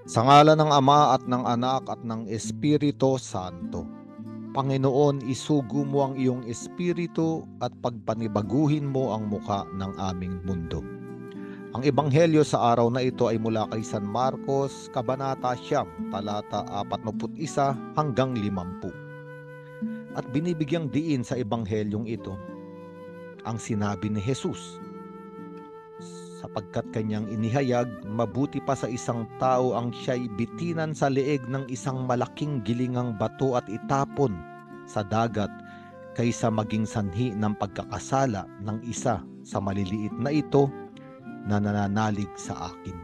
Sa ngalan ng Ama at ng Anak at ng Espiritu Santo. Panginoon, isugo mo ang iyong espiritu at pagpanibaguhin mo ang muka ng aming mundo. Ang ebanghelyo sa araw na ito ay mula kay San Marcos, Kabanata 9, talata 41 hanggang 50. At binibigyang diin sa ebanghelyong ito ang sinabi ni Jesus, sapagkat kanyang inihayag, mabuti pa sa isang tao ang siya'y bitinan sa leeg ng isang malaking gilingang bato at itapon sa dagat kaysa maging sanhi ng pagkakasala ng isa sa maliliit na ito na nananalig sa akin.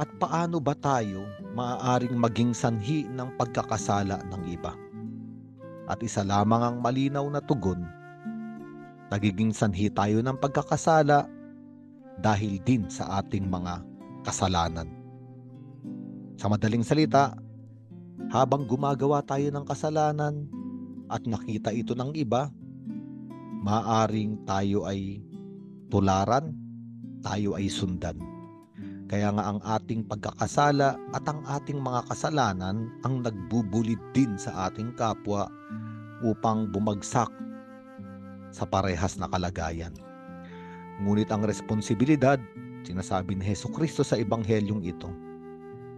At paano ba tayo maaaring maging sanhi ng pagkakasala ng iba? At isa lamang ang malinaw na tugon, nagiging sanhi tayo ng pagkakasala dahil din sa ating mga kasalanan. Sa madaling salita, habang gumagawa tayo ng kasalanan at nakita ito ng iba, maaring tayo ay tularan, tayo ay sundan. Kaya nga ang ating pagkakasala at ang ating mga kasalanan ang nagbubulid din sa ating kapwa upang bumagsak sa parehas na kalagayan. Ngunit ang responsibilidad, sinasabi ni Hesukristo sa ebanghelyong ito,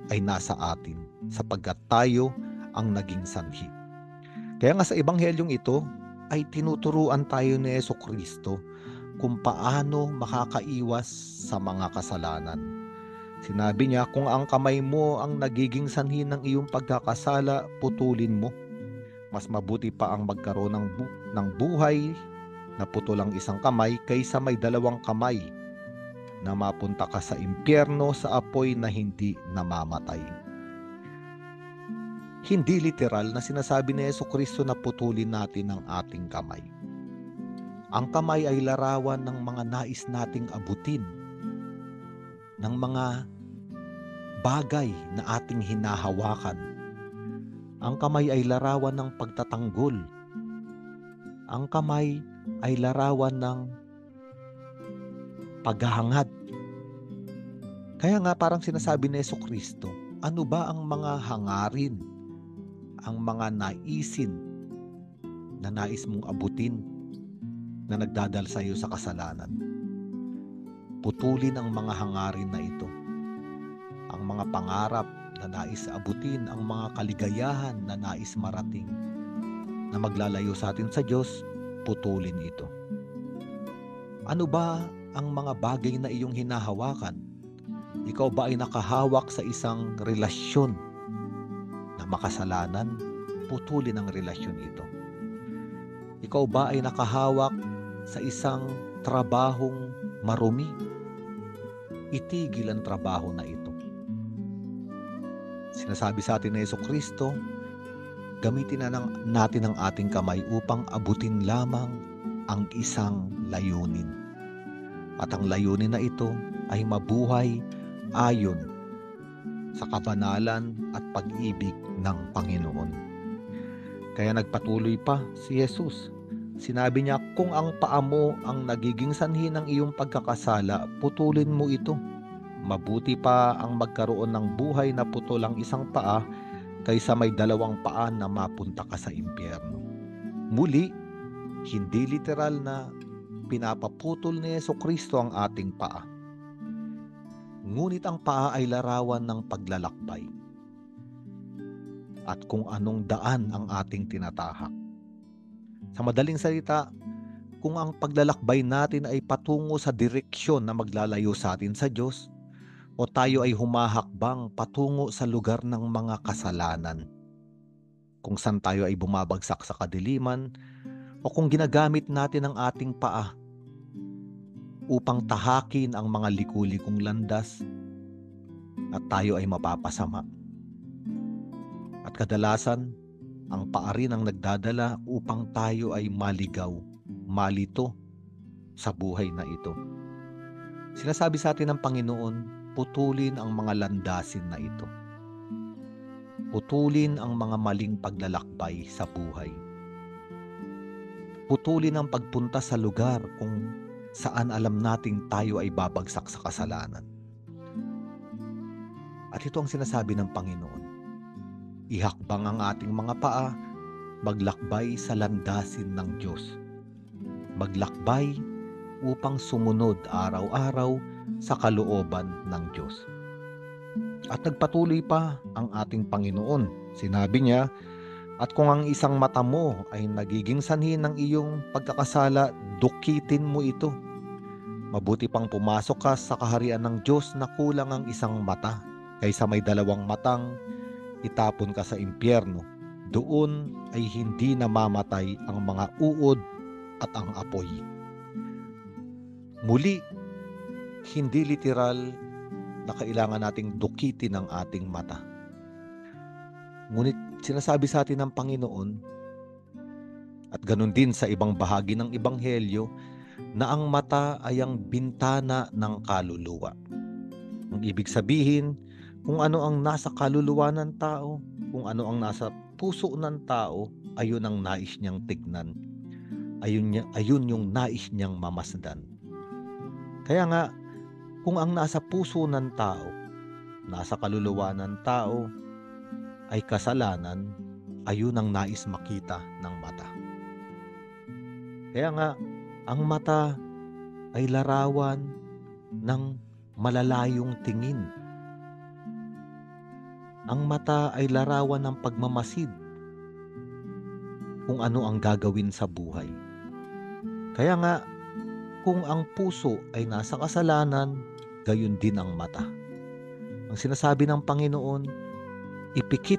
ay nasa atin sapagkat tayo ang naging sanhi. Kaya nga sa ebanghelyong ito ay tinuturuan tayo ni Hesukristo kung paano makakaiwas sa mga kasalanan. Sinabi niya, kung ang kamay mo ang nagiging sanhi ng iyong pagkakasala, putulin mo. Mas mabuti pa ang magkaroon ng buhay na putol ang isang kamay kaysa may dalawang kamay na mapunta ka sa impyerno sa apoy na hindi namamatay. Hindi literal na sinasabi ni Hesukristo na putulin natin ang ating kamay. Ang kamay ay larawan ng mga nais nating abutin, ng mga bagay na ating hinahawakan. Ang kamay ay larawan ng pagtatanggol. Ang kamay ay larawan ng paghahangad. Kaya nga parang sinasabi ni Hesukristo, ano ba ang mga hangarin, ang mga naisin na nais mong abutin na nagdadala sa iyo sa kasalanan? Putulin ang mga hangarin na ito. Ang mga pangarap na nais abutin, ang mga kaligayahan na nais marating, na maglalayo sa atin sa Diyos, putulin ito. Ano ba ang mga bagay na iyong hinahawakan? Ikaw ba ay nakahawak sa isang relasyon na makasalanan? Putulin ang relasyon ito. Ikaw ba ay nakahawak sa isang trabahong marumi? Itigil ang trabaho na ito. Sinasabi sa atin ni Hesukristo, gamitin natin ang ating kamay upang abutin lamang ang isang layunin. At ang layunin na ito ay mabuhay ayon sa kabanalan at pag-ibig ng Panginoon. Kaya nagpatuloy pa si Jesus. Sinabi niya, kung ang paa mo ang nagiging sanhi ng iyong pagkakasala, putulin mo ito. Mabuti pa ang magkaroon ng buhay na putol ang isang paa kaysa may dalawang paa na mapunta ka sa impyerno. Muli, hindi literal na pinapaputol ni Hesukristo ang ating paa. Ngunit ang paa ay larawan ng paglalakbay at kung anong daan ang ating tinatahak. Sa madaling salita, kung ang paglalakbay natin ay patungo sa direksyon na maglalayo sa atin sa Diyos, o tayo ay humahakbang patungo sa lugar ng mga kasalanan, kung saan tayo ay bumabagsak sa kadiliman, o kung ginagamit natin ang ating paa upang tahakin ang mga liku-likong landas, at tayo ay mapapasama. At kadalasan, ang paa rin ang nagdadala upang tayo ay maligaw, malito sa buhay na ito. Sinasabi sa atin ng Panginoon, putulin ang mga landasin na ito. Putulin ang mga maling paglalakbay sa buhay. Putulin ang pagpunta sa lugar kung saan alam nating tayo ay babagsak sa kasalanan. At ito ang sinasabi ng Panginoon. Ihakbang ang ating mga paa, maglakbay sa landasin ng Diyos. Maglakbay upang sumunod araw-araw sa kalooban ng Diyos. At nagpatuloy pa ang ating Panginoon. Sinabi niya, at kung ang isang mata mo ay nagiging sanhi ng iyong pagkakasala, dukitin mo ito. Mabuti pang pumasok ka sa kaharian ng Diyos na kulang ang isang mata, kaysa may dalawang matang itapon ka sa impyerno. Doon ay hindi namamatay ang mga uod at ang apoy. Muli, hindi literal na kailangan nating dukitin ang ating mata. Ngunit sinasabi sa atin ng Panginoon, at ganun din sa ibang bahagi ng Ebanghelyo, na ang mata ay ang bintana ng kaluluwa. Ang ibig sabihin, kung ano ang nasa kaluluwa ng tao, kung ano ang nasa puso ng tao, ayun ang nais niyang tignan. Ayun yung nais niyang mamasdan. Kaya nga, kung ang nasa puso ng tao, nasa kaluluwa ng tao, ay kasalanan, ayun ang nais makita ng mata. Kaya nga, ang mata ay larawan ng malalayong tingin. Ang mata ay larawan ng pagmamasid kung ano ang gagawin sa buhay. Kaya nga, kung ang puso ay nasa kasalanan, gayon din ang mata. Ang sinasabi ng Panginoon, ipikit,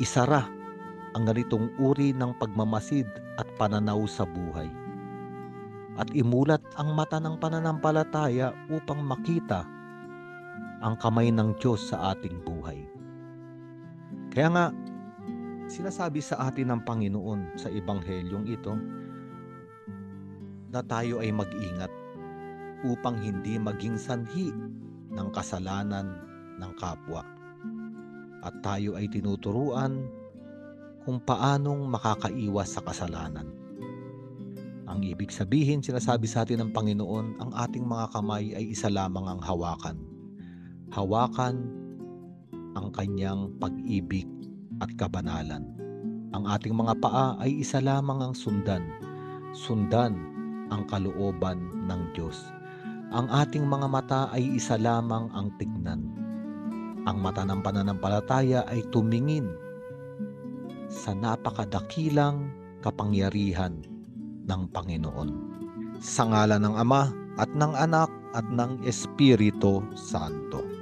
isara ang ganitong uri ng pagmamasid at pananaw sa buhay. At imulat ang mata ng pananampalataya upang makita ang kamay ng Diyos sa ating buhay. Kaya nga, sinasabi sa atin ng Panginoon sa Ebanghelyong ito na tayo ay mag-ingat upang hindi maging sanhi ng kasalanan ng kapwa. At tayo ay tinuturuan kung paanong makakaiwas sa kasalanan. Ang ibig sabihin, sinasabi sa atin ng Panginoon, ang ating mga kamay ay isa lamang ang hawakan. Hawakan ang kanyang pag-ibig at kabanalan. Ang ating mga paa ay isa lamang ang sundan. Sundan ang kalooban ng Diyos. Ang ating mga mata ay isa lamang ang tignan. Ang mata ng pananampalataya ay tumingin sa napakadakilang kapangyarihan ng Panginoon. Sa ngalan ng Ama at ng Anak at ng Espiritu Santo.